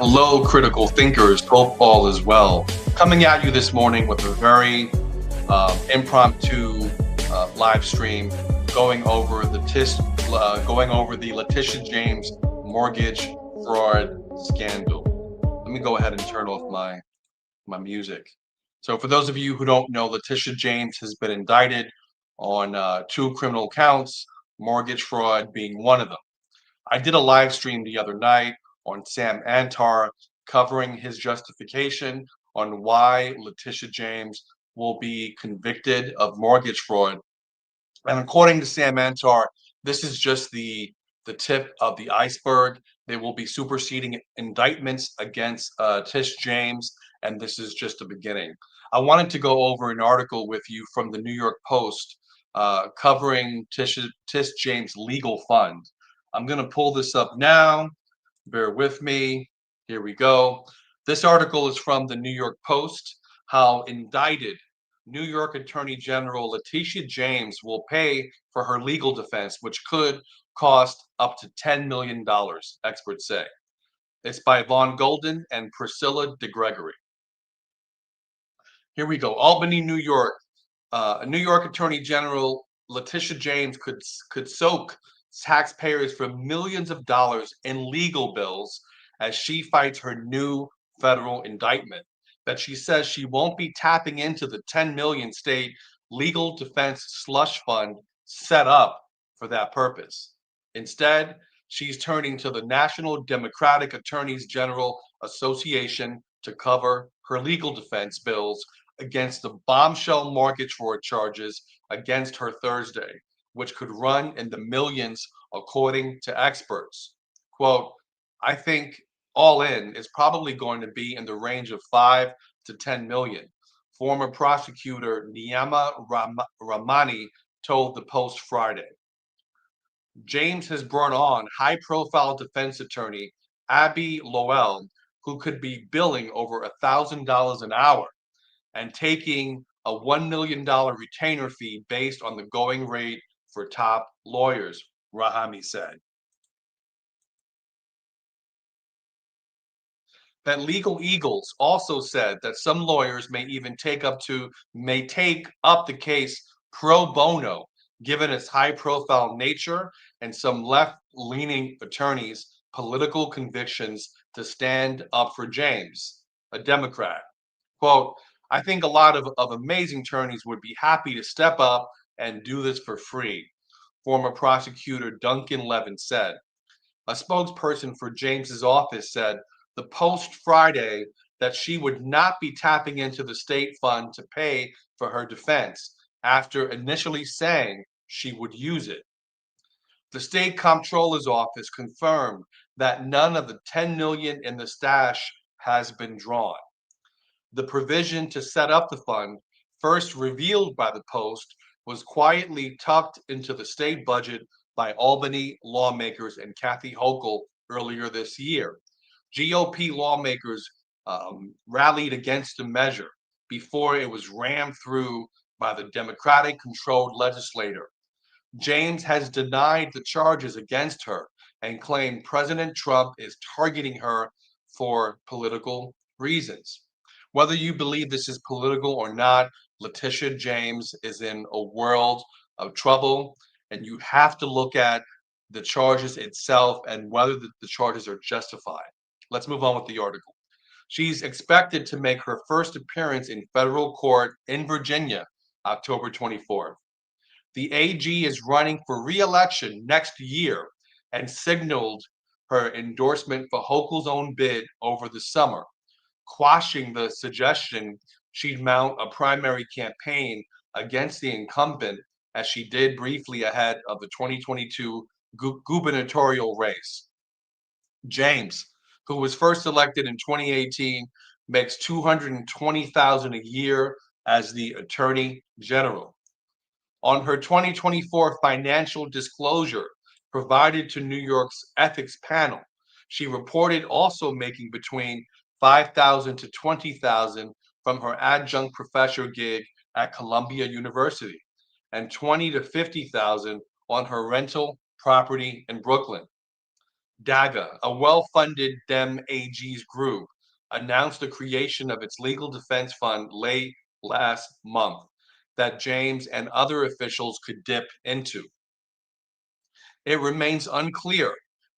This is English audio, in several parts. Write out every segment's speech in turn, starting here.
Hello, critical thinkers. Hope all is well. Coming at you this morning with a very impromptu live stream, going over the Letitia James mortgage fraud scandal. Let me go ahead and turn off my music. So, for those of you who don't know, Letitia James has been indicted on 2 criminal counts, mortgage fraud being one of them. I did a live stream the other night on Sam Antar covering his justification on why Letitia James will be convicted of mortgage fraud. And according to Sam Antar, this is just the tip of the iceberg. They will be superseding indictments against Tish James, and this is just the beginning. I wanted to go over an article with you from the New York Post covering Tish James' legal fund. I'm going to pull this up now. Bear with me. Here we go. This article is from the New York Post. How indicted New York Attorney General Letitia James will pay for her legal defense, which could cost up to $10 million, experts say. It's by Vaughn and Priscilla DeGregory. Here we go. Albany, New York. New York Attorney General Letitia James could soak taxpayers for millions of dollars in legal bills as she fights her new federal indictment that she says she won't be tapping into the 10 million state legal defense slush fund set up for that purpose. Instead, she's turning to the National Democratic Attorneys General Association to cover her legal defense bills against the bombshell mortgage fraud charges against her Thursday, which could run in the millions, according to experts. Quote, I think all in is probably going to be in the range of 5 to 10 million. Former prosecutor Niyama Ramani told the Post Friday. James has brought on high-profile defense attorney Abby Lowell, who could be billing over $1,000 an hour and taking a $1 million retainer fee based on the going rate for top lawyers, Rahami said. That Legal Eagles also said that some lawyers may take up the case pro bono, given its high-profile nature and some left-leaning attorneys' political convictions to stand up for James, a Democrat. Quote, I think a lot of amazing attorneys would be happy to step up and do this for free, former prosecutor Duncan Levin said. A spokesperson for James's office said the Post Friday that she would not be tapping into the state fund to pay for her defense after initially saying she would use it. The state comptroller's office confirmed that none of the 10 million in the stash has been drawn. The provision to set up the fund, first revealed by the Post, was quietly tucked into the state budget by Albany lawmakers and Kathy Hochul earlier this year. GOP lawmakers rallied against the measure before it was rammed through by the Democratic-controlled legislature. James has denied the charges against her and claimed President Trump is targeting her for political reasons. Whether you believe this is political or not, Letitia James is in a world of trouble, and you have to look at the charges itself and whether the charges are justified. Let's move on with the article. She's expected to make her first appearance in federal court in Virginia, October 24th. The AG is running for re-election next year and signaled her endorsement for Hochul's own bid over the summer, quashing the suggestion she'd mount a primary campaign against the incumbent, as she did briefly ahead of the 2022 gubernatorial race. James, who was first elected in 2018, makes $220,000 a year as the Attorney General. On her 2024 financial disclosure provided to New York's ethics panel, she reported also making between $5,000 to $20,000 from her adjunct professor gig at Columbia University and $20,000 to $50,000 on her rental property in Brooklyn. DAGA, a well-funded Dem AG's group, announced the creation of its legal defense fund late last month that James and other officials could dip into. It remains unclear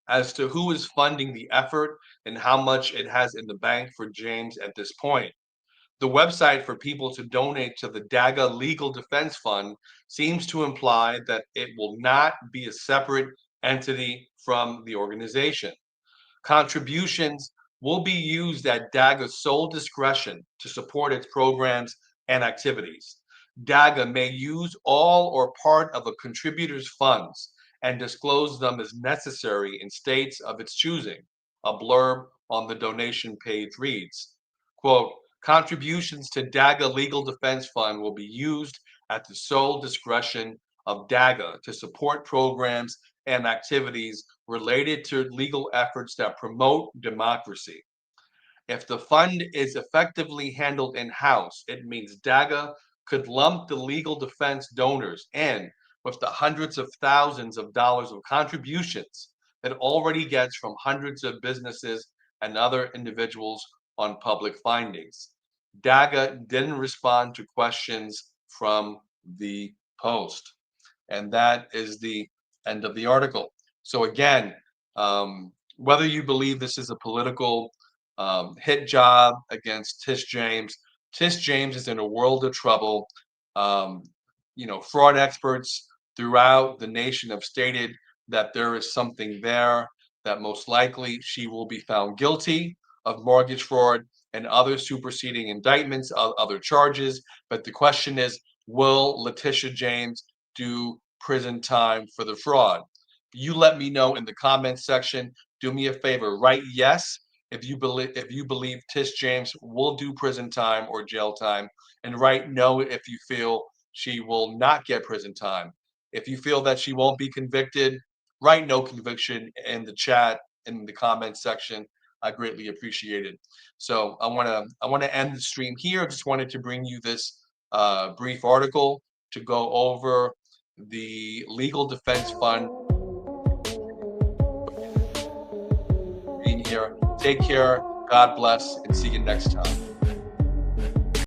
as to who is funding the effort and how much it has in the bank for James at this point. The website for people to donate to the DAGA Legal Defense Fund seems to imply that it will not be a separate entity from the organization. Contributions will be used at DAGA's sole discretion to support its programs and activities. DAGA may use all or part of a contributor's funds and disclose them as necessary in states of its choosing. A blurb on the donation page reads, quote, contributions to DAGA Legal Defense Fund will be used at the sole discretion of DAGA to support programs and activities related to legal efforts that promote democracy. If the fund is effectively handled in-house, it means DAGA could lump the legal defense donors in with the hundreds of thousands of dollars of contributions it already gets from hundreds of businesses and other individuals on public findings. DAGA didn't respond to questions from the Post. And that is the end of the article. So again, whether you believe this is a political hit job against Tish James is in a world of trouble. Um, fraud experts throughout the nation have stated that there is something there, that most likely she will be found guilty of mortgage fraud and other superseding indictments, other charges. But the question is, will Letitia James do prison time for the fraud? You let me know in the comments section. Do me a favor, write yes if you believe Tish James will do prison time or jail time, and write no if you feel she will not get prison time. If you feel that she won't be convicted, write no conviction in the chat in the comments section. I greatly appreciate it. So I want to end the stream here. I just wanted to bring you this brief article to go over the Legal Defense Fund being here. Take care. God bless, and see you next time.